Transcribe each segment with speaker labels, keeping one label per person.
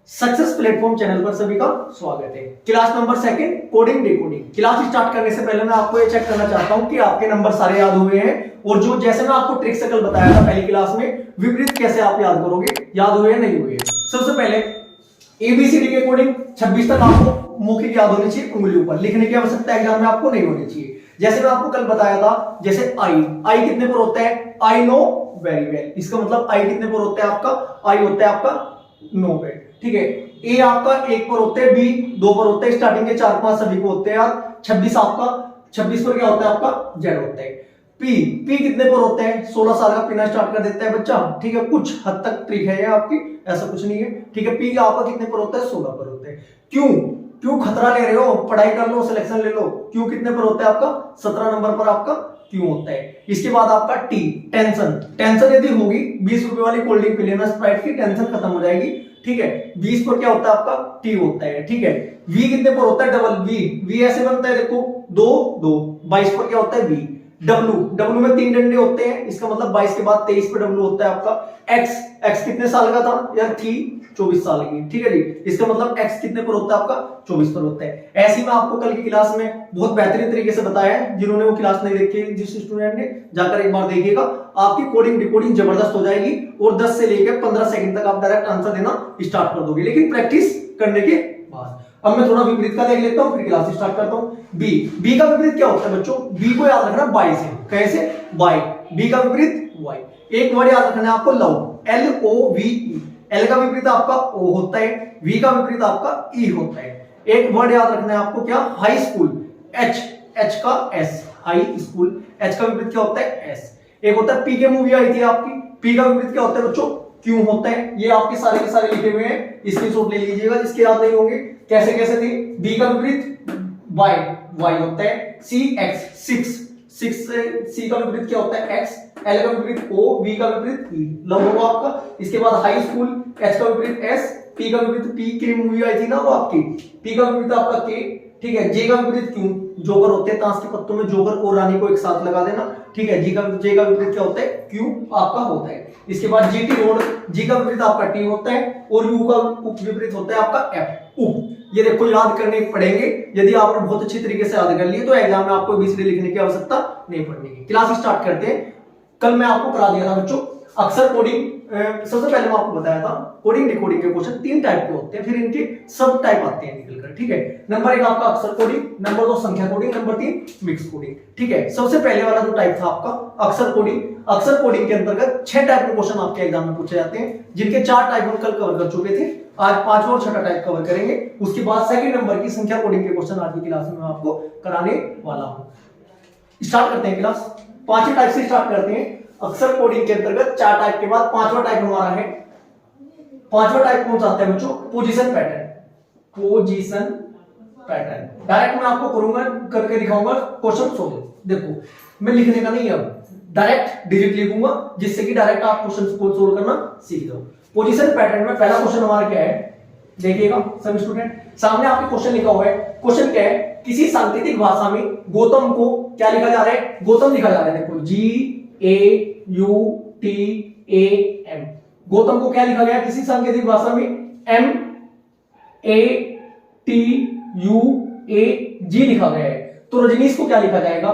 Speaker 1: Success platform channel पर सभी का स्वागत है। Class number second coding decoding. Class start करने से पहले मैं आपको ये चेक करना चाहता हूं कि आपके नंबर सारे याद हुए हैं और जो जैसे मैं आपको ट्रिक से कल बताया था पहली क्लास में, विपरीत कैसे आप याद करोगे, याद हुए या नहीं हुए। सबसे पहले एबीसीडी के कोडिंग 26 तक आपको मौखिक याद होनी चाहिए, उंगलियों पर लिखने की आवश्यकता एग्जाम में आपको नहीं होनी चाहिए। जैसे मैं आपको कल बताया था, जैसे आई कितने पर होता है, आई नो वेरी वेल, इसका मतलब आई कितने पर होता है आपका, आई होता है आपका 9 पे, ठीक है। ए आपका 1 पर होते हैं, बी 2 पर होते हैं, स्टार्टिंग के 4-5 सभी को होते हैं यार। 26 आपका 26 पर क्या होता है आपका जेड होता है। पी कितने पर होते हैं, 16 साल का पीना स्टार्ट कर देता है बच्चा, ठीक है। कुछ हद तक ट्रिक है ये आपकी, ऐसा कुछ नहीं है, ठीक है। पी आपका कितने पर होता है, 16 पर होते हैं। क्यों खतरा ले रहे हो, पढ़ाई कर लो, सिलेक्शन ले लो। क्यों कितने पर होता है आपका, 17 नंबर पर आपका क्यों होता है। इसके बाद आपका टी, टेंशन यदि होगी 20 रुपए वाली कोल्ड ड्रिंक पी लेना स्प्राइट की, टेंशन खत्म हो जाएगी, ठीक है। 20 पर क्या होता है आपका टी होता है, ठीक है। वी कितने पर होता है, डबल वी ऐसे बनता है देखो, 2 22 पर क्या होता है वी। डब्लू में 3 डंडे होते हैं, इसका मतलब 22 के बाद 23 पे डब्लू होता है आपका। एक्स कितने साल का था यार, थी 24 साल की, ठीक है जी। इसका मतलब एक्स कितने पर होता है आपका, 24 पर होता है। ऐसे ही मैं आपको कल की क्लास में बहुत बेहतरीन तरीके से बताया है, जिन्होंने वो क्लास नहीं देखी, जिस स्टूडेंट ने जाकर एक बार देखिएगा, आपकी कोडिंग डिकोडिंग जबरदस्त हो जाएगी और 10 से लेकर 15 सेकंड तक आप डायरेक्ट आंसर देना स्टार्ट कर दोगे, लेकिन प्रैक्टिस करने के बाद। अब मैं थोड़ा विपरीत का देख लेता हूं, फिर क्लास स्टार्ट करता हूं। बी का विपरीत क्या होता है बच्चों, बी को याद रखना बाई से, कैसे, बाई। बी का विपरीत वाई। एक वर्ड याद रखना है आपको, लव, LOVE। एल का विपरीत आपका ओ होता है, वी का विपरीत आपका ई होता है। एक वर्ड याद रखना है आपको, क्या, हाई स्कूल, एच का एस, हाई स्कूल। एच का विपरीत क्या होता है, एस। एक होता है पी के मूवी आई थी आपकी, पी का विपरीत क्या होता है बच्चों, क्यों होता है। ये आपके सारे के सारे लिखे हुए हैं, स्क्रीनशॉट ले लीजिएगा जिसके याद नहीं होंगे कैसे कैसे थे। बी का विपरीत वाई होता है। सी एक्स, 6 सी का विपरीत क्या होता है, एक्स। एल का विपरीत ओ, वी का विपरीत ई, लव होगा आपका। इसके बाद हाई स्कूल, एच का विपरीत एस, पी का विपरीत पी, की मूवी आई थी ना वो आपकी, पी का विपरीत आपका के, ठीक है। जे का विपरीत क्यों, जोकर होते हैं ताश के पत्तों में, जोकर और रानी को एक साथ लगा देना, ठीक है। जे का विपरीत क्या होता है, क्यों आपका होता है। इसके बाद जीटी रोड, जी का विपरीत आपका टी होता है और यू का विपरीत होता है आपका एफ, उप। ये देखो याद करने पड़ेंगे, यदि आपने बहुत अच्छी तरीके से याद कर लिए तो एग्जाम में आपको एबीसीडी लिखने की आवश्यकता नहीं पड़ने की। क्लास स्टार्ट करते हैं। कल मैं आपको करा दिया था बच्चों अक्सर कोडिंग। सबसे पहले मैं आपको बताया था कोडिंग डिकोडिंग के क्वेश्चन 3 टाइप के होते हैं, फिर इनके सब टाइप आते हैं निकलकर, ठीक है। नंबर 1 आपका अक्सर कोडिंग, नंबर 2 संख्या कोडिंग, नंबर 3 मिक्स कोडिंग, ठीक है। सबसे पहले वाला जो टाइप था आपका अक्सर कोडिंग, अक्सर कोडिंग के अंतर्गत 6 टाइप के क्वेश्चन आपके एग्जाम में पूछे जाते हैं, जिनके 4 टाइप हम कल कवर कर चुके थे। आज 5वां और 6वां टाइप कवर करेंगे। उसके बाद सेकंड नंबर की संख्या कोडिंग के क्वेश्चन आज की क्लास में मैं आपको कराने वाला हूं। स्टार्ट करते हैं क्लास, 5वें टाइप से स्टार्ट करते हैं। अक्सर कोडिंग के अंतर्गत 4 टाइप के बाद 5वां टाइप हमारा है। 5वां टाइप कौन सा आता है बच्चों, पोजीशन पैटर्न। डायरेक्ट मैं आपको करूंगा, करके दिखाऊंगा क्वेश्चन सोल्व। देखो मैं लिखने का नहीं, अब डायरेक्ट डिजिट लिखूंगा जिससे कि डायरेक्ट आप क्वेश्चन को सोल्व करना सीख जाओ। पोजीशन पैटर्न में पहला क्वेश्चन हमारा क्या है, देखिएगा सभी स्टूडेंट, सामने आपके क्वेश्चन लिखा हुआ है। क्वेश्चन क्या है, किसी सांकेतिक भाषा में गौतम को क्या लिखा जा रहा है, गौतम लिखा जा रहा है। देखो GAUTAM, गौतम को क्या लिखा गया किसी सांकेतिक भाषा में, MATUAG लिखा गया है। तो रजनीश को क्या लिखा जाएगा,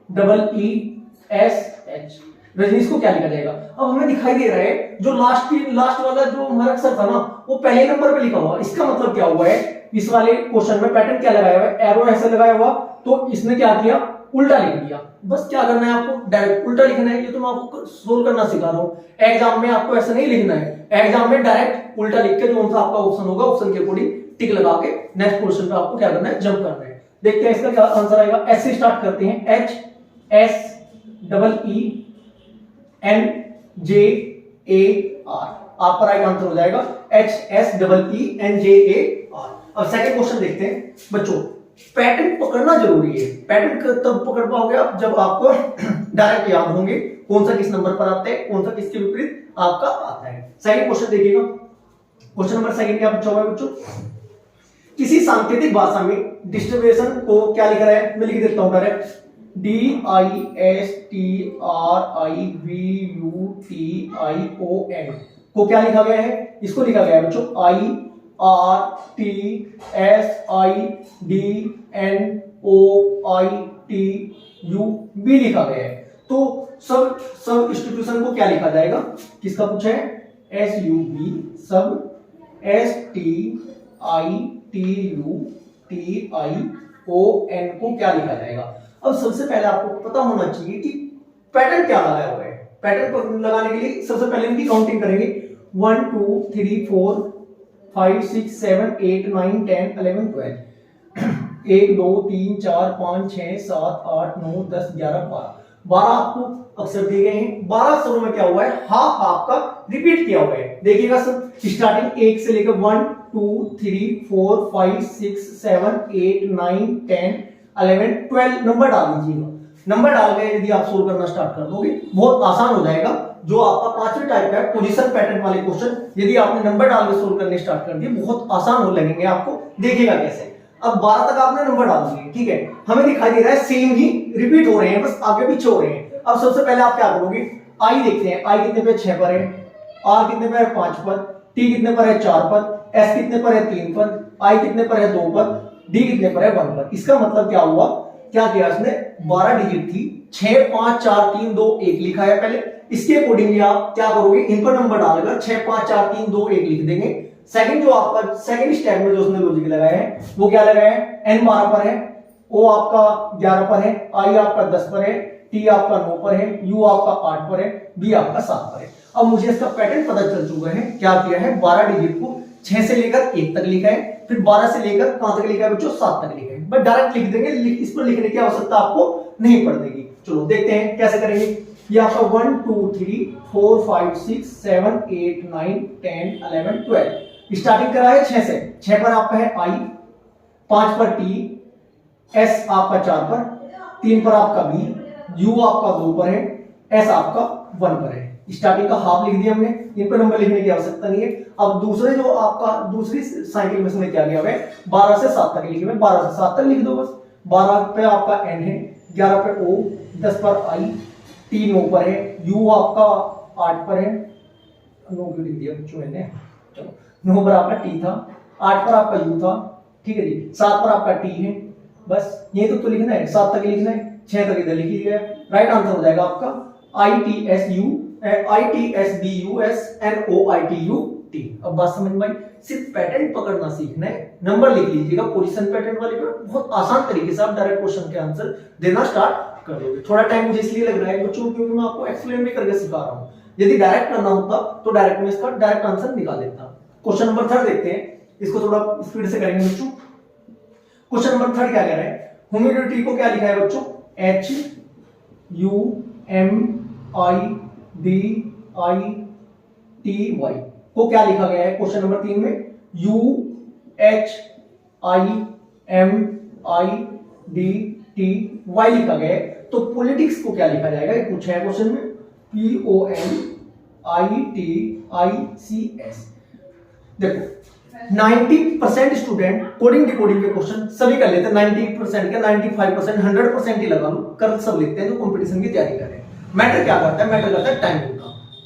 Speaker 1: RAJNEESH। रजनीश को क्या लिखा जाएगा। अब हमें दिखाई दे रहा है जो लास्ट वाला जो हमारा अक्षर था ना, वो पहले नंबर पे लिखा हुआ। इसका मतलब क्या हुआ है, इस वाले क्वेश्चन में पैटर्न क्या लगाया हुआ है, एरो ऐसे लगाया हुआ, तो इसने क्या किया, उल्टा लिख दिया। बस क्या करना है आपको, डायरेक्ट उल्टा लिखना है। ये तो मैं आपको सोल्व करना सिखा रहा हूं, एग्जाम में आपको ऐसा नहीं लिखना है। एग्जाम में डायरेक्ट उल्टा लिख के जो सा आपका ऑप्शन होगा, ऑप्शन के अकॉर्डिंग टिक लगा के नेक्स्ट क्वेश्चन पे आपको क्या करना है, जंप करना है। देखते हैं इसका क्या आंसर आएगा। एस से स्टार्ट करते हैं, HSEENJAR, आपका राइट आंसर हो जाएगा HSEENJAR। अब सेकंड क्वेश्चन देखते हैं बच्चों। पैटर्न पकड़ना जरूरी है। पैटर्न तब पकड़ पाओगे आप जब आपको डायरेक्ट याद होंगे कौन सा किस नंबर पर आता है, कौन सा किसके विपरीत आपका आता है। सेकंड क्वेश्चन देखिएगा, क्वेश्चन नंबर सेकंड क्या पूछा हुआ है बच्चों, किसी सांकेतिक भाषा में डिस्ट्रीब्यूशन को क्या लिख रहा है, मैं लिख देता हूं डायरेक्ट, DISTRIVUTION को क्या लिखा गया है? इसको लिखा गया है बच्चों IRTSIDNOITUB लिखा गया है। तो सब इंस्टीट्यूशन को क्या लिखा जाएगा? किसका पूछा है? SUB सब STITUTION को क्या लिखा जाएगा? अब सबसे पहले आपको पता होना चाहिए कि पैटर्न क्या लगाया हुआ है। पैटर्न को लगाने के लिए सबसे पहले इनकी काउंटिंग करेंगे 1 2 3 4 5 6 7 8 9 10 11 12 1 2 3 4 5 6 7 8 9 10 11 12 12 आपको अक्षर दिए गए हैं। 12 अक्षरों में क्या हुआ है? हाफ हाफ का रिपीट किया हुआ है। देखिएगा सब स्टार्टिंग 1 से लेकर 1 2 3 4 5 6 7 8 9 10 11 12 नंबर डाल दीजिएगा। नंबर डाल के यदि आप सोल्व करना स्टार्ट कर दोगे बहुत आसान हो जाएगा। जो आपका पांचवें टाइप का है पोजीशन पैटर्न वाले क्वेश्चन, यदि आपने नंबर डाल के सोल्व करने स्टार्ट कर दिए बहुत आसान हो लगेंगे आपको। देखिएगा कैसे। अब 12 तक आपने नंबर डाल दिए, ठीक है। हमें दिखाई दे रहा है सेम ही रिपीट हो रहे हैं, बस आगे पीछे हो रहे हैं। अब सबसे पहले आप क्या करोगे? आई देखते हैं। आई कितने पे? 6 पर है। आर कितने पर है? 5 पर। टी कितने पर है? 4 पर। एस कितने पर है? 3 पर। आई कितने पर है? 2 पर। डी कितने पर है? 1 पर। इसका मतलब क्या हुआ? क्या किया इसने? 12 डिजिट थी, 6 5 4 3 2 1 लिखा है पहले। इसके अकॉर्डिंगली आप क्या करोगे? इन पर नंबर डालकर 6 5 4 3 2 1 लिख देंगे। सेकंड जो आपका सेकंड स्टेप में जो उसने लॉजिक लगाया है वो क्या लगाया है? एन 12 पर है, ओ आपका 11 पर है, आई आपका 10 पर है, टी आपका 9 पर है, यू आपका 8 पर है, बी आपका 7 पर है। अब मुझे इसका पैटर्न पता चल चुका है। क्या किया है? 12 डिजिट को 6 से लेकर 1 तक लिखा है, फिर 12 से लेकर कहां तक लिखा है बच्चों? 7 तक लिखा है। बस डायरेक्ट लिख देंगे, इस पर लिखने की आवश्यकता आपको नहीं पड़ेगी। चलो देखते हैं कैसे करेंगे। ये आपका 1 2 3 4 5 6 7 8 9 10 11 12 स्टार्टिंग करा है 6 से। 6 पर आपका है आई, 5 पर टी, एस आपका 4 पर, 3 पर आपका बी, यू आपका 2 पर है, एस आपका 1 पर है। स्टार्टिंग का हाफ लिख दिया हमने, इन पर नंबर लिखने की आवश्यकता नहीं है। अब दूसरे जो आपका दूसरी साइकिल में इसमें क्या किया हुआ है? 12 से 7 तक लिखे हुए, 12 से 7 तक लिख दो बस। 12 पे आपका एन है, 11 पे ओ, 10 पर आई, टी 9 पर है, यू आपका 8 पर है, 9 क्यों लिख दिया बच्चों मैंने? चलो 9 पर आपका टी था, 8 पर आपका यू था, ठीक है जी, 7 पर आपका टी है। बस ये तो लिखना है, 7 तक लिखना है, 6 तक इधर लिख दिया। राइट आंसर हो जाएगा आपका ITSUNOITUT। अब बात समझ में आई? सिर्फ पैटर्न पकड़ना सीखना है, नंबर लिख लीजिएगा। पोजीशन पैटर्न वाले पे बहुत आसान तरीके से आप डायरेक्ट क्वेश्चन के आंसर देना स्टार्ट कर दोगे। थोड़ा टाइम मुझे इसलिए लग रहा है बच्चों क्योंकि मैं आपको एक्सप्लेन भी करके सिखा रहा हूं। यदि डायरेक्ट करना होता तो डायरेक्ट में इसका डायरेक्ट आंसर निकाल देता। क्वेश्चन नंबर 3 देखते हैं, इसको थोड़ा स्पीड से करेंगे बच्चों। क्वेश्चन नंबर 3 क्या कह रहा है? ह्यूमिडिटी को क्या लिखा है बच्चों? HUMIDITY को क्या लिखा गया है क्वेश्चन नंबर 3 में? UHIMIDTY लिखा गया है। तो पॉलिटिक्स को क्या लिखा जाएगा? ये पूछा है क्वेश्चन में, POLITICS। देखो 90% स्टूडेंट कोडिंग डिकोडिंग के क्वेश्चन सभी कर लेते हैं। 90% का 95% 100% ही लगा लो, कर सब लेते हैं जो कंपटीशन की तैयारी कर रहे हैं। मैटर क्या करता है? मैटर करता है टाइमिंग का।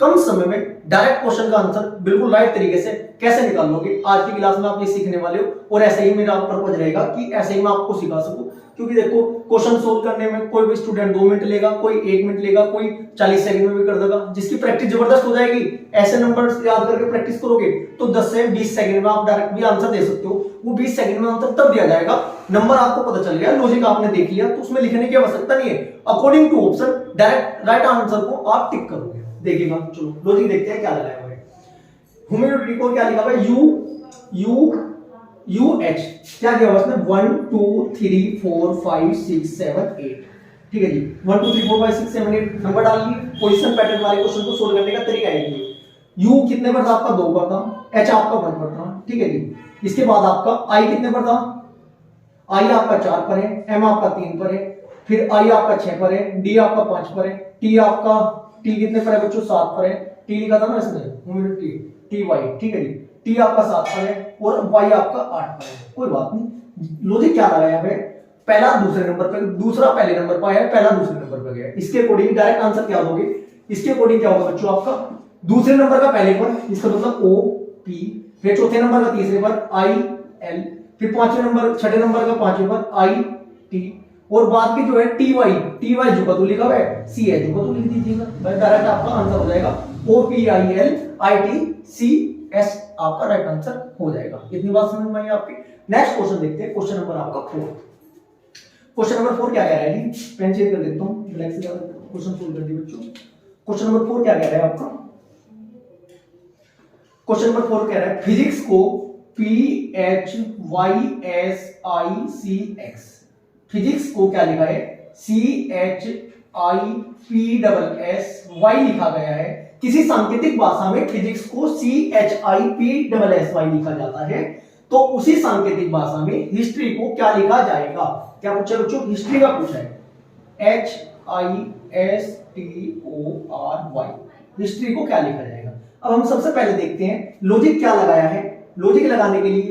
Speaker 1: कम समय में डायरेक्ट क्वेश्चन का आंसर बिल्कुल राइट तरीके से कैसे निकाल लोगे, आज की क्लास में आप ये सीखने वाले हो। और ऐसे ही मेरा पर्पज रहेगा कि ऐसे ही मैं आपको सिखा सकूं, क्योंकि देखो क्वेश्चन सोल्व करने में कोई भी स्टूडेंट 2 मिनट लेगा, कोई 1 मिनट लेगा, कोई 40 सेकंड में भी कर देगा। जिसकी प्रैक्टिस जबरदस्त हो जाएगी, ऐसे नंबर्स याद करके प्रैक्टिस करोगे तो 10 से 20 सेकंड में आप डायरेक्ट भी आंसर दे सकते हो। वो 20 सेकंड में आंसर तब दिया जाएगा, नंबर आपको पता चल गया, लॉजिक आपने देख लिया, तो उसमें लिखने की आवश्यकता नहीं है। According to option direct right answer को आप टिक करोगे। देखिएगा, चलो लॉजिक देखते हैं क्या लगाया हुआ है। ह्यूमिडिटी को क्या लिखा हुआ है? UH क्या किया हुआ है? 1 2 3 4 5 6 7 8, ठीक है जी। 1 2 3 4 5 6 7 8 नंबर डाल लिए। पोजीशन पैटर्न वाले क्वेश्चन को सोल्व करने का तरीका है ये। U कितने पर था? आपका 2 पर था, H आपका 1 पर था, ठीक है जी। इसके बाद आपका I कितने पर था? I आपका 4 पर है, M आपका 3 पर है, फिर I आपका 6 पर है, D आपका 5 पर है, T आपका T कितने पर है बच्चों? 7 पर है। T लिखा था ना इसने, ह्यूमिडिटी TY, ठीक है जी। T आपका 7 पर है और Y आपका 8 पर है। कोई बात नहीं, लॉजिक क्या लगाया है? पहला दूसरे नंबर पे, दूसरा पहले नंबर पर आया, पहला दूसरे नंबर पर गया। इसके अकॉर्डिंग डायरेक्ट आंसर क्या दोगे? इसके अकॉर्डिंग क्या होगा बच्चों आपका? दूसरे नंबर का पहले पर, इसका मतलब ओ पी, फिर चौथे नंबर का तीसरे पर आई एल, फिर पांचवें नंबर, छठे नंबर का पांचवें पर आई टी, और बाद की जो है टी वाई जो तो लिखा हुआ है, सी है जो तो लिख दीजिएगा, बस डायरेक्ट आपका आंसर हो जाएगा O P I L I T C S, आपका राइट आंसर हो जाएगा। इतनी बात समझ में आई आपकी? नेक्स्ट क्वेश्चन देखते हैं, क्वेश्चन नंबर आपका 4। क्वेश्चन नंबर 4 क्या कह रहा है जी? पेन चेंज कर देता हूं, ब्लैक से क्वेश्चन सोल्व कर दिए बच्चों। क्वेश्चन नंबर 4 क्या कह रहा है आपका? क्वेश्चन नंबर 4 कह रहा है फिजिक्स को P H Y S I C X, physics को क्या लिखा है? C H I P double S Y लिखा गया है। किसी सांकेतिक भाषा में फिजिक्स को C H I P double S Y लिखा जाता है, तो उसी सांकेतिक भाषा में हिस्ट्री को क्या लिखा जाएगा? क्या पूछा बच्चों? हिस्ट्री का पूछा है, H I S T O R Y, history को क्या लिखा जाएगा? अब हम सबसे पहले देखते हैं लॉजिक क्या लगाया है। लॉजिक लगाने के लिए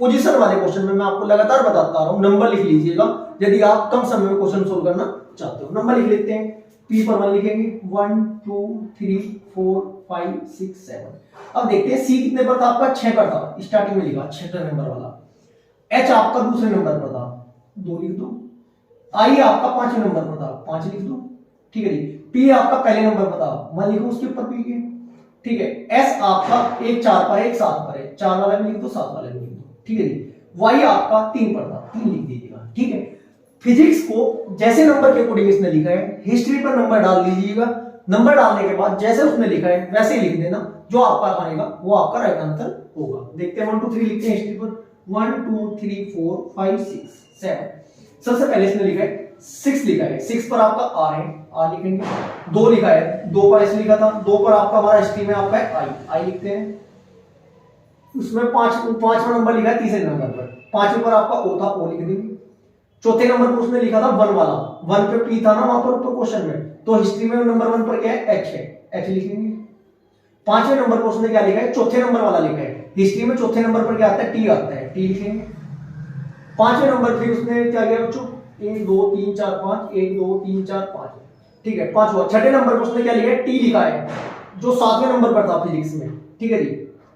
Speaker 1: पोजीशन वाले क्वेश्चन में मैं आपको लगातार बताता रहा हूं, नंबर लिख लीजिएगा यदि आप कम समय में क्वेश्चन सोल्व करना चाहते हो। नंबर लिख लेते हैं, पी पर 1 लिखेंगे, 1 2 3 4 5 6 7। अब देखते हैं सी कितने पर था आपका? 6 पर था, स्टार्टिंग में लिखा 6 नंबर वाला। एच आपका दूसरे नंबर पर था, 2 लिख दो। आई आपका 5वें नंबर पर था, 5 लिख दो, ठीक है जी। पी आपका पहले नंबर पर था, 1 लिखो उसके ऊपर पी के, ठीक है। एस आपका एक 4 पर है, एक 7 पर है, 4 वाला भी लिख दो, 7 वाला भी लिख दो, ठीक है जी। वाई आपका 3 पर था, 3 लिख दीजिएगा, ठीक है। फिजिक्स को जैसे नंबर के अकॉर्डिंग इसने लिखा है, हिस्ट्री पर नंबर डाल दीजिएगा। नंबर डालने के बाद जैसे उसने लिखा है वैसे ही लिख देना, जो आपका आएगा वो आपका राइट आंसर होगा। देखते हैं 1 2 3 लिखते हैं हिस्ट्री पर, 1 2 3 4 5 6 7। सबसे पहले इसने लिखा है 6 लिखा है, 6 पर आपका आर है, आर लिखेंगे। 2 लिखा है, 2 पर ऐसे लिखा था, 2 पर आपका हमारा हिस्ट्री में आपका है आई, आई लिखते हैं। उसमें 5वां नंबर लिखा है तीसरे नंबर पर, 5वें पर आपका ओ था, ओ लिख देंगे। चौथे नंबर पर उसने लिखा था 1 वाला, 1 पे पी था ना वहां पर ऊपर क्वेश्चन में, तो हिस्ट्री में नंबर 1 पर क्या है? एच है, एच लिखेंगे। 5वें नंबर पर उसने क्या लिखा है? चौथे नंबर वाला लिखा है, हिस्ट्री में चौथे नंबर पर क्या आता है? टी आता है, टी लिखेंगे। 5वें नंबर फिर उसने क्या किया बच्चों? 1 2 3 4 5, 1 2 3 4 5, ठीक है, 5 हुआ। छठे नंबर पर उसने क्या लिखा है? टी लिखा है, जो 7वें नंबर पर था फिजिक्स में, ठीक है जी।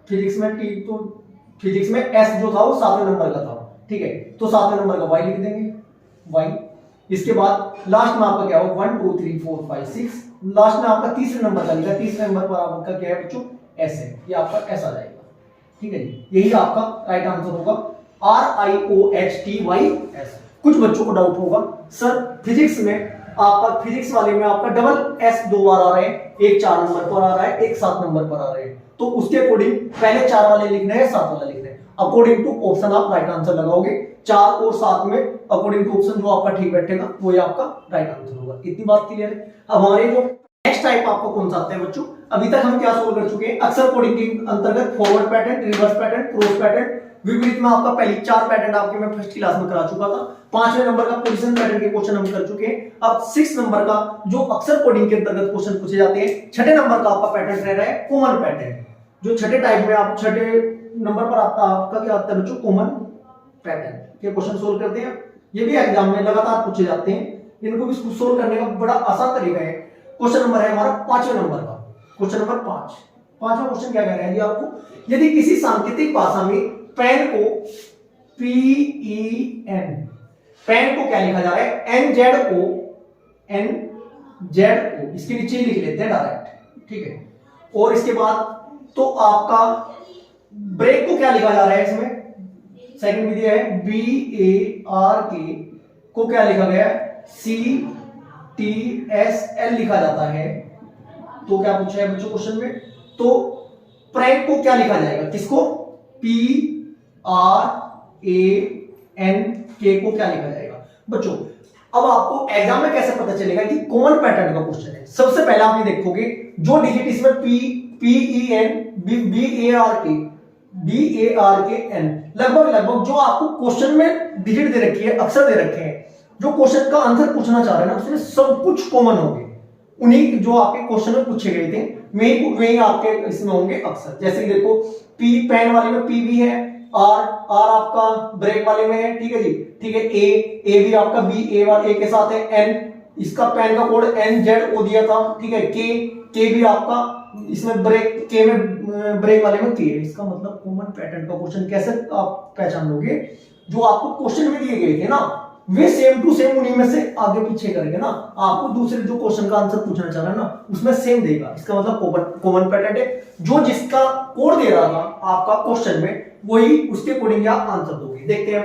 Speaker 1: फिजिक्स में टी, तो फिजिक्स में एस जो था वो 7वें नंबर का था, ठीक है, तो 7वें नंबर का वाई लिख देंगे, वाई। इसके बाद लास्ट में आपका क्या होगा? 1 2 3 4 5 6, लास्ट में आपका तीसरे नंबर का लिखा है, तीसरे नंबर पर आपका क्या है बच्चों? एस है, ये आपका एस आ जाएगा, ठीक है जी। यही आपका राइट आंसर होगा, RIOHTYS। कुछ बच्चों को डाउट होगा सर फिजिक्स में आपका, फिजिक्स वाले में आपका डबल एस 2 बार आ रहे हैं, एक 4 नंबर पर आ रहा है, एक 7 नंबर पर आ रहे हैं, तो उसके अकॉर्डिंग पहले 4 वाले लिखने हैं, 7 वाला लिखना है। अकॉर्डिंग टू ऑप्शन आप राइट आंसर लगाओगे, 4 और 7 में अकॉर्डिंग टू ऑप्शन जो आपका ठीक बैठेगा वो ही आपका राइट आंसर होगा। इतनी बात क्लियर है? अब हमारे जो नेक्स्ट टाइप आपको कौन सा आता है बच्चों? अभी तक हम क्या सोल्व कर चुके हैं? अक्सर कोडिंग के अंतर्गत forward pattern, reverse pattern, cross pattern, विपरीत में आपका पहली 4 पैटर्न आपके मैं फर्स्ट क्लास में करा चुका था। 5वें नंबर का पोजीशन पैटर्न के क्वेश्चन हम कर चुके हैं। अब 6 नंबर का जो अक्सर कोडिंग के अंतर्गत क्वेश्चन पूछे जाते हैं, छठे नंबर का आपका पैटर्न रह रहा है कॉमन पैटर्न। जो छठे टाइप में आप छठे नंबर पर आपका क्या आता है बच्चों? कॉमन पैटर्न के क्वेश्चन सोल्व करते हैं। ये भी एग्जाम में लगातार पूछे जाते हैं, इनको भी सोल्व करने का बड़ा आसान तरीका है। क्वेश्चन नंबर है हमारा 5वें नंबर का, क्वेश्चन नंबर 5। 5वां क्वेश्चन क्या कह रहा है जी आपको? यदि किसी सांकेतिक भाषा में पेन को PEN, पेन को क्या लिखा जा रहा है? NZO, NZO, इसके नीचे लिख लेते हैं डायरेक्ट, ठीक है। और इसके बाद तो आपका ब्रेक को क्या लिखा जा रहा है? इसमें सेकंड विधि है BARK को क्या लिखा गया है? CTSL लिखा जाता है। तो क्या पूछा है बच्चों क्वेश्चन में? तो प्रैंक को क्या लिखा जाएगा? किसको? PRANK को क्या लिखा जाएगा बच्चों? अब आपको एग्जाम में कैसे पता चलेगा कि कॉमन पैटर्न का क्वेश्चन है? सबसे पहले आप ये देखोगे जो डिजिट इसमें PEN BARKN लगभग जो आपको क्वेश्चन में डिजिट दे रखी है, अक्षर दे रखे हैं, जो क्वेश्चन का आंसर पूछना चाह रहे हैं ना उसमें सब कुछ कॉमन होंगे। उन्हीं जो आपके क्वेश्चन में पूछे गए थे वही आपके इसमें होंगे अक्षर। जैसे कि देखो पी पेन वाले में पी भी है, आर आर आपका ब्रेक वाले में है, ठीक है जी, ठीक है। ए भी आपका बी ए वाले ए के साथ है। एन, इसका पैन का कोड एन जेड ओ दिया था, ठीक है। के भी आपका इसमें ब्रेक, के में ब्रेक वाले में के है। इसका मतलब कॉमन पैटर्न का क्वेश्चन कैसे आप पहचान लोगे? जो आपको क्वेश्चन में दिए गए थे ना, वे सेम टू सेम उन्हीं में से आगे पीछे करेंगे ना। आपको दूसरे जो क्वेश्चन का आंसर पूछना चाह रहा है ना, उसमें सेम देगा। इसका मतलब कॉमन पैटर्न है। जो जिसका कोड दे रहा था आपका क्वेश्चन में, वही उसके अकॉर्डिंग आप आंसर दोगे। देखते हैं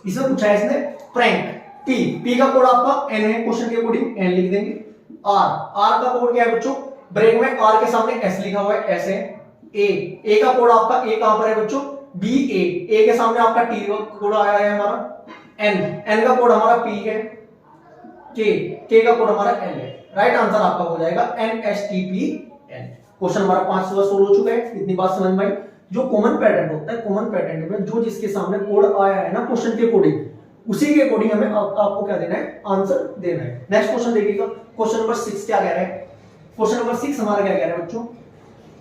Speaker 1: इसमें पूछा है इसने प्रैंक पी का कोड आपका एन है, क्वेश्चन के अकॉर्डिंग एन लिख देंगे। आर का कोड क्या है बच्चों? ब्रेक में आर के सामने एस लिखा हुआ है, एस है। ए का कोड आपका ए कहां पर है बच्चों? बी ए के सामने आपका टी का कोड आया है हमारा। एन का कोड हमारा पी है। के का कोड हमारा एल है। राइट आंसर आपका हो जाएगा NSTPN। क्वेश्चन हमारा 5 सोल्व हो चुका है। इतनी बात समझ में आई? जो कॉमन पैटर्न होता है, कॉमन पैटर्न में जो जिसके सामने कोड आया है ना क्वेश्चन के अकॉर्डिंग, उसी के अकॉर्डिंग हमें आपको क्या देना है? आंसर देना है। नेक्स्ट क्वेश्चन देखिएगा। क्वेश्चन नंबर 6 क्या कह रहा है? क्वेश्चन नंबर 6 हमारा क्या कह रहा है बच्चों?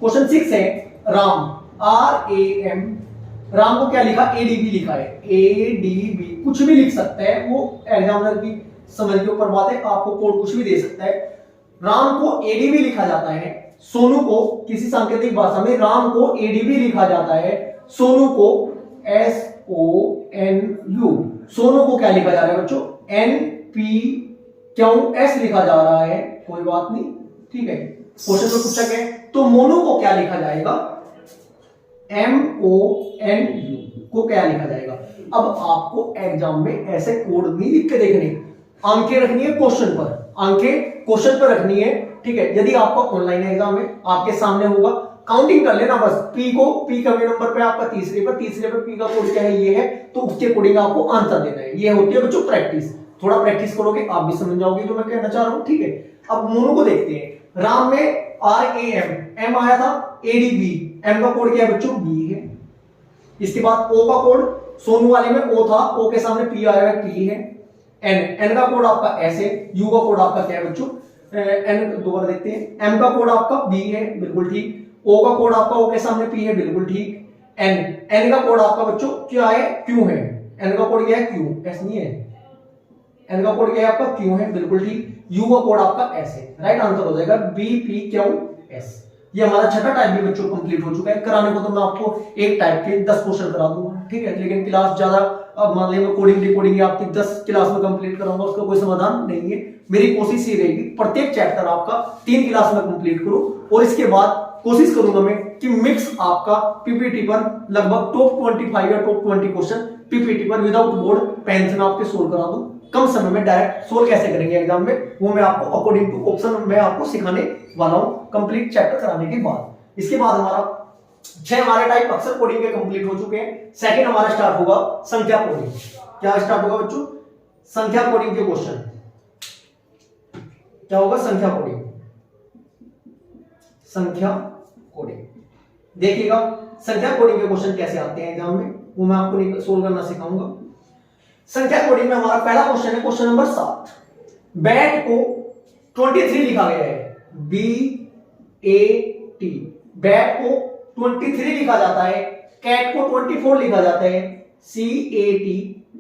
Speaker 1: क्वेश्चन 6 है राम, RAM, राम को क्या लिखा? ADB लिखा है। ADB कुछ भी लिख सकता है वो, एग्जामिनर की समझ के ऊपर बात है। आपको कोड कुछ भी दे सकता है। राम को ADB लिखा जाता है। सोनू को किसी सांकेतिक भाषा में राम को ADB लिखा जाता है, सोनू को SONU। सोनू को क्या लिखा जा रहा है बच्चों? NP क्यों S लिखा जा रहा है? कोई बात नहीं, ठीक है। क्वेश्चन में पूछा गया तो मोनू को क्या लिखा जाएगा? MONU को क्या लिखा जाएगा? अब आपको एग्जाम में ऐसे कोड नहीं लिख के देखने, अंकें रखनी है क्वेश्चन पर, अंकें क्वेश्चन पर रखनी है, ठीक है। यदि आपका ऑनलाइन एग्जाम है, आपके सामने होगा, काउंटिंग कर लेना बस। पी कमी नंबर पे आपका तीसरे पर पी का कोड क्या है? ये है, तो उसके अकॉर्डिंग आपको आंसर देना है। ये होती है बच्चों प्रैक्टिस। थोड़ा प्रैक्टिस करोगे आप भी समझ जाओगे जो मैं कहना चाह रहा हूं, ठीक है। अब मोनू को देखते हैं। राम में RAM, M आया था, ADB, M का कोड क्या है बच्चों? B है। इसके बाद O का कोड, सोनू वाले में O था, O के सामने P आया है, T है। N का कोड आपका S है। U का कोड आपका क्या है बच्चों? N दोबारा देखते हैं। M का कोड आपका B है, बिल्कुल ठीक। O का कोड आपका O के सामने P है, बिल्कुल ठीक। N का कोड आपका बच्चों क्या है? Q है। N का कोड क्या है? Q, S नहीं है। N का कोड क्या है आपका? Q है, बिल्कुल ठीक। U का कोड आपका S है। राइट आंसर हो जाएगा BPQS। ये हमारा छठा टाइप भी बच्चों कंप्लीट हो चुका है। कराने को तो मैं आपको एक टाइप के 10 क्वेश्चन करा दूंगा, ठीक है। लेकिन क्लास ज्यादा, अब मान लीजिए कोडिंग डिकोडिंग आपकी 10 क्लास में कंप्लीट कराऊंगा, उसका कोई समाधान नहीं है। मेरी कोशिश ये रहेगी प्रत्येक चैप्टर आपका 3 क्लास में कंप्लीट करूं, और इसके बाद कोशिश करूंगा मैं कि मिक्स आपका पीपीटी पर लगभग टॉप 25 या टॉप 20 क्वेश्चन पीपीटी पर विदाउट बोर्ड पेन से मैं आपके सोल्व करा दूं। कम समय में डायरेक्ट सोल्व कैसे करेंगे एग्जाम में, वो मैं आपको अकॉर्डिंग टू ऑप्शन मैं आपको सिखाने वाला हूं कंप्लीट चैप्टर कराने के बाद। इसके बाद हमारा 6 हमारे टाइप अक्सर कोडिंग के कंप्लीट हो चुके हैं। सेकंड हमारा स्टार्ट होगा संख्या कोडिंग। क्या स्टार्ट होगा बच्चों? संख्या कोडिंग के क्वेश्चन। क्या होगा? संख्या कोडिंग। संख्या कोडिंग देखिएगा, संख्या कोडिंग के क्वेश्चन कैसे आते हैं एग्जाम में, वो मैं आपको सोल्व करना सिखाऊंगा। संख्या कोडिंग में हमारा पहला क्वेश्चन है क्वेश्चन नंबर 7। बैट को 23 लिखा गया है, BAT। बैट को 23 लिखा जाता है। कैट को 24 लिखा जाता है, CAT।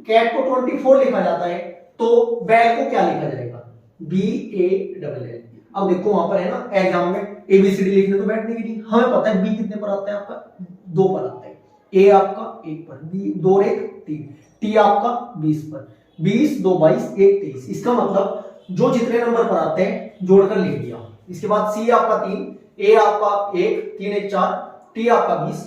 Speaker 1: कैट को 24 लिखा जाता है, तो बैट को क्या लिखा जाएगा? BALL। अब देखो वहां पर है ना एग्जाम में ABCD लिखने तो बैठने की नहीं, हमें पता है B कितने पर आता है आपका? 2 पर आता है। A आपका 1 पर, B 2 और 1 3, T आपका 20 पर, 20 2 22 1 23। इसका मतलब जो जितने नंबर पर आते हैं जोड़कर लिख दिया। इसके बाद C आपका 3, A आपका 1 3 1 4, T आपका 20,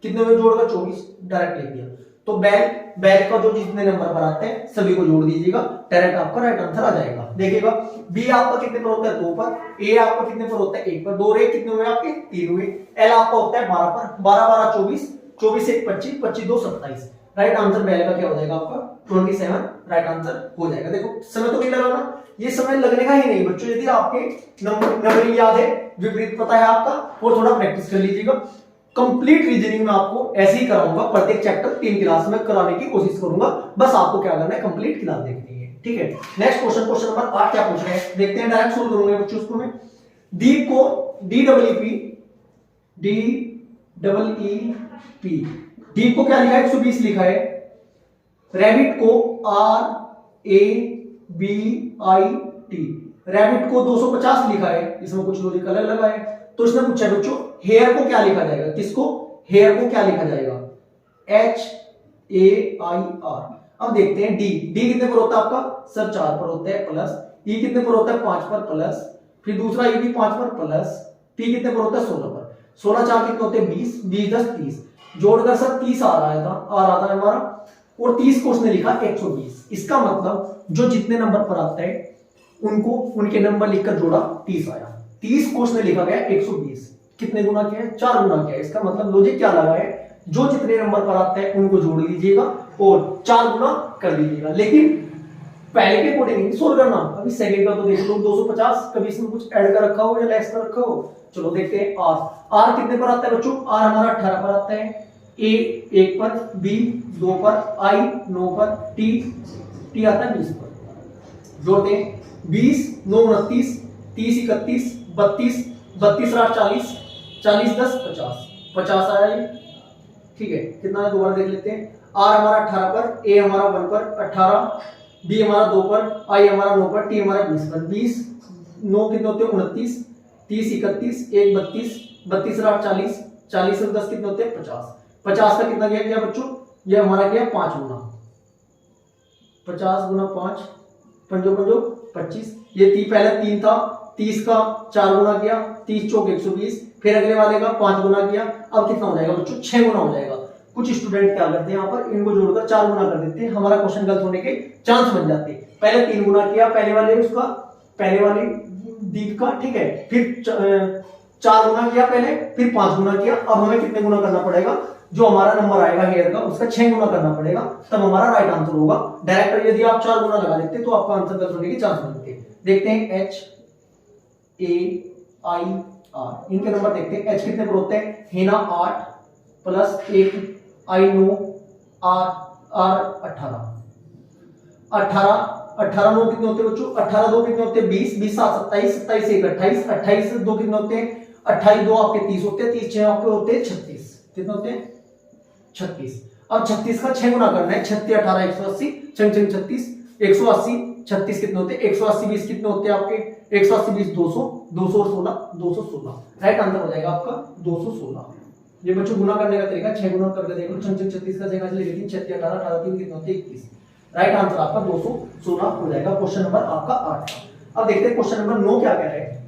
Speaker 1: कितने में जोड़कर 24, डायरेक्ट लिख दिया। तो बैल का जो जितने नंबर पर आते हैं सभी को जोड़ दीजिएगा, डायरेक्ट आपका राइट आंसर आ जाएगा। देखिएगा B आपका कितने पर होता है? 2 पर। A आपका कितने पर होता है? 1 पर। 2 और 1 कितने हुए आपके? 3 हुए। L आपका होता है 12 पर। 12 12 24, 24 1 25, 25 2 27। राइट आंसर बैल का क्या हो जाएगा आपका? 27 राइट आंसर हो जाएगा। देखो समय तो नहीं लगा ना, ये समय लगने का ही नहीं बच्चों। यदि आपके नंबरिंग याद है, विपरीत पता है आपका, और थोड़ा प्रैक्टिस कर लीजिएगा। कंप्लीट रीजनिंग में आपको ऐसे ही कराऊंगा, प्रत्येक चैप्टर 3 क्लास में कराने की कोशिश करूंगा। बस आपको क्या करना है? कंप्लीट क्लास देखनी है, ठीक है। नेक्स्ट क्वेश्चन, क्वेश्चन नंबर 8 क्या पूछ रहे हैं देखते हैं, डायरेक्ट सोल्व करूंगा बच्चों उसको मैं। दीप को DEEP डी को क्या लिखा है 120 लिखा है, रैबिट को RABIT, रैबिट को 250 लिखा है, इसमें कुछ लॉजिक अलग लगा है। तो इसने पूछा बच्चों हेयर को क्या लिखा जाएगा, किसको, हेयर को क्या लिखा जाएगा, HAIR। अब देखते हैं डी कितने पर होता है आपका सर 4 पर होता है प्लस, ई कितने पर होता है 5 पर प्लस, फिर दूसरा ई भी 5 पर प्लस, पी कितने पर होता है 16 पर, 16 4 कितने होते हैं 20, 20 10 30, जोड़कर सर 30 आ रहा था हमारा, और 30 को उसने लिखा 120। इसका मतलब जो जितने नंबर पर आता है उनको उनके नंबर लिखकर जोड़ा 30 आया, 30 को उसने लिखा गया 120, कितने गुना किया है 4 गुना किया है। इसका मतलब लॉजिक क्या लगा है, जो जितने नंबर पर आते हैं उनको जोड़ लीजिएगा और 4 गुना कर लीजिएगा। लेकिन पहले के अकॉर्डिंग नहीं सोल्व करना, अभी सेकंड का तो देख लो 250, कभी इसमें कुछ ऐड कर रखा हो या लेस कर रखा हो। चलो देखते हैं आर कितने पर आता है बच्चों, आर हमारा 18 पर आता है, ए 1 पर, बी 2 पर, आई 9 पर, टी आता है 20 पर। जोड़ते हैं 20 9 29, 30 31, 32 32 8 40, 40 10 50, 50 आया ये, ठीक है। कितना है दोबारा देख लेते हैं, आर हमारा 18 पर, ए हमारा 1 पर 18, बी हमारा 2 पर, आई हमारा 9 पर, टी हमारा 20 पर, 20 9 कितने होते हैं 29, 30 31, 1 32, 32 8 40, 40 और 10 कितने होते हैं 50, 50 का कितना गया बच्चों, ये हमारा गया 5 गुना, 50 गुना 5 पंजो 25, ये पहले 3 था, 30 का 4 गुना किया, 30 चौक 120, फिर अगले वाले का 5 गुना किया, अब कितना हो जाएगा बच्चों 6 गुना हो जाएगा। कुछ स्टूडेंट क्या करते हैं यहाँ पर इनको जोड़कर 4 गुना कर देते हैं, हमारा क्वेश्चन गलत होने के चांस बन जाते हैं। पहले 3 गुना किया पहले वाले दीप का, ठीक है, फिर 4 गुना किया पहले, फिर 5 गुना किया, अब हमें कितने गुना करना पड़ेगा, जो हमारा नंबर आएगा हेयर का उसका 6 गुना करना पड़ेगा, तब हमारा राइट आंसर होगा। डायरेक्ट यदि आप 4 गुना लगा देते तो आपका आंसर गलत होने के चांस बनते हैं। देखते हैं HAIR, इनके नंबर देखते हैं। H कितने पर होते हैं, हेना 8 प्लस 1, आई 9, आर 18, 18 9 कितने होते हैं बच्चों, 18 2 कितने होते हैं 20, 20 7 27, 27 1 28, 28 2 कितने होते हैं 28 2 आपके 30 होते हैं, 30 6 आपके होते हैं 36, कितने होते हैं 36। अब 36 का 6 गुना करना है, 36 18 180, 6 36 180, 36 कितने होते हैं 180 20 कितने होते हैं आपके 180 20 200, 200 और 16 216, राइट आंसर हो जाएगा आपका 216। ये बच्चों गुना करने का तरीका 6 गुना करके देखो, 36 का जगह चले 36 18 18 3 कितने होते हैं 21, राइट आंसर आपका 216 हो जाएगा। क्वेश्चन नंबर आपका 8 का। अब देखते हैं क्वेश्चन नंबर 9 क्या कह रहा है।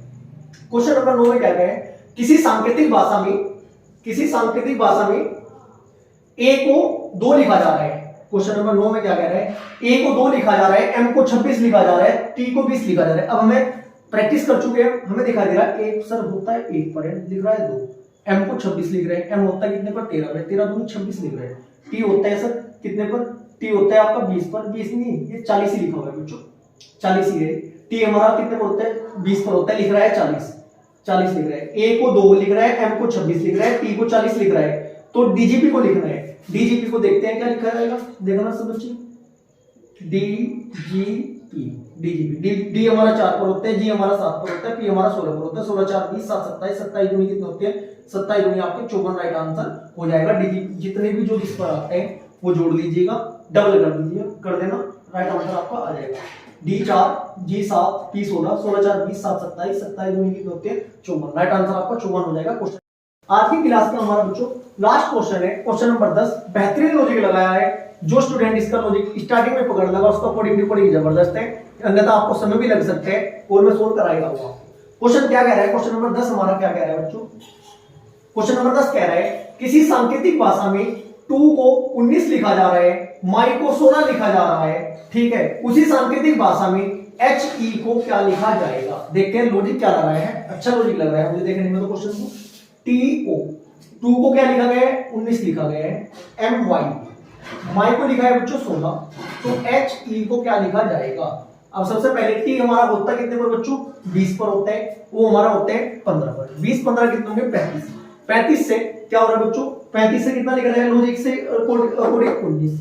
Speaker 1: क्वेश्चन नंबर 9 में क्या कह रहे हैं, किसी सांकेतिक भाषा में ए को 2 लिखा जा रहा है। क्वेश्चन नंबर 9 में क्या कह रहा है, ए को 2 लिखा जा रहा है, एम को 26 लिखा जा रहा है, टी को 20 लिखा जा रहा है। अब हमें प्रैक्टिस कर चुके हैं, हमें दिखाई दे रहा है ए सर होता है 1 पर, लिख रहा है 2, एम को 26 लिख रहे हैं, एम होता है कितने पर 13 पर, 13 दूनी 26 लिख रहे हैं, टी होता है सर कितने पर, टी होता है आपका 20 पर, 20 नहीं ये 40 ही लिखा हुआ है बच्चों, 40 ही है। टी हमारा कितने पर होता है 20 पर होता है, लिख रहा है 40 लिख रहा है। ए को 2 लिख रहा है, एम को 26 लिख रहा है, टी को 40 लिख रहा है, तो डीजीपी को लिखना है। डीजीपी को देखते हैं क्या लिखा जाएगा, देखना सब बच्चे, डीजीपी डी हमारा 4 पर होता है, जी हमारा 7 पर होता है, पी हमारा 16 पर होता है, 16 4 20 7 27, 27 दूनी कितने होते हैं 27 दूनी आपके 54, राइट आंसर हो जाएगा। डीजीपी जितने भी जो इस पर आते हैं वो जोड़ लीजिएगा, डबल कर दीजिए, कर देना, राइट आंसर आपका आ जाएगा। डी 4 जी 7 पी 16, 16 4 20 7 27, 27 दूनी कितने होते हैं 54, राइट आंसर आपका 54 हो जाएगा। क्वेश्चन आज की क्लास का हमारा बच्चों लास्ट क्वेश्चन है, क्वेश्चन नंबर 10। बेहतरीन लॉजिक लगाया है, जो स्टूडेंट इसका लॉजिक स्टार्टिंग में पकड़ लगा उसका कोडिंग जबरदस्त है, अन्यथा आपको समय भी लग सकते हैं और मैं सोल्व कराएगा हुआ। क्वेश्चन क्या कह रहा है, क्वेश्चन नंबर 10 हमारा क्या कह रहा है बच्चों, क्वेश्चन नंबर 10 कह रहा है किसी सांकेतिक भाषा में 2 को 19 लिखा जा रहा है, माई को 16 लिखा जा रहा है, ठीक है, उसी सांकेतिक भाषा में HE को क्या लिखा जाएगा। देखते हैं लॉजिक क्या लग रहा है, अच्छा लॉजिक लग रहा है मुझे देखने में। तो क्वेश्चन को TO 2 को क्या लिखा गया है 19 लिखा गया है, MY माई को लिखा है बच्चों 16, तो HE को क्या लिखा जाएगा। अब सबसे पहले T हमारा होता है कितने पर बच्चों 20 पर होता है, वो हमारा होता है 15 पर, 20 15 कितने होंगे 35, 35 से क्या हो रहा है बच्चों 35 से कितना लिख रहा है लॉजिक से अकॉर्डिंग 19,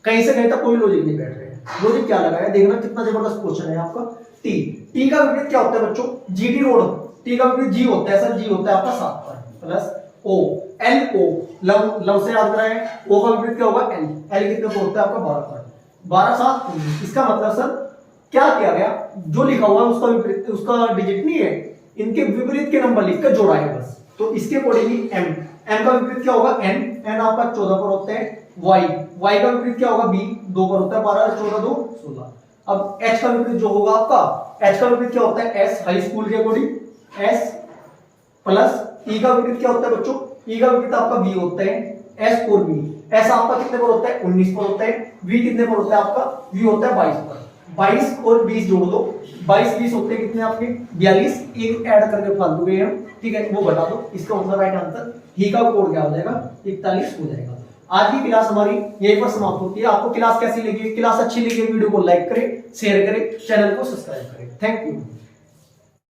Speaker 1: कहीं से कहीं तक कोई लॉजिक नहीं बैठ रहा है। लॉजिक क्या लगा है देखना, कितना जबरदस्त क्वेश्चन है आपका। टी का विपरीत क्या होता है बच्चों GT रोड, टी का विपरीत G होता है सर, G होता है आपका 7 पर, plus O, L O, love से याद कराएं, ओ का विपरीत क्या होगा एल, एल कितने पर होता है आपका 12 पर, 12 7 19। इसका मतलब सर क्या किया गया, जो लिखा हुआ है उसका विपरीत, उसका डिजिट नहीं है, इनके विपरीत के नंबर लिखकर जोड़ा है बस। तो इसके अकॉर्डिंगली एम, एम का विपरीत क्या होगा एन, एन आपका 14 पर होता है, वाई, वाई का विपरीत क्या होगा बी, 2 पर होता है, 12 14 2 16। अब एच का विपरीत जो होगा आपका, एच का विपरीत क्या होता है एस, हाई स्कूल के अकॉर्डिंग एस, प्लस ई का विपरीत क्या होता है बच्चों, ई का विपरीत आपका बी होता है, एस और बी, एस आपका कितने पर होता है 19 पर होता है, वी कितने पर होता है आपका, वी होता है 22 पर, 22 और 20 जोड़ दो, 22 20 होते हैं कितने आपके 42, एक ऐड करके फालतू गए हम, ठीक है वो बता दो, इसका मतलब राइट आंसर ही का कोड क्या हो जाएगा 41 हो जाएगा। आज की क्लास हमारी यहीं पर समाप्त होती है। आपको क्लास कैसी लगी, क्लास अच्छी लगी वीडियो को लाइक करें, शेयर करें, चैनल को सब्सक्राइब करें। Thank you.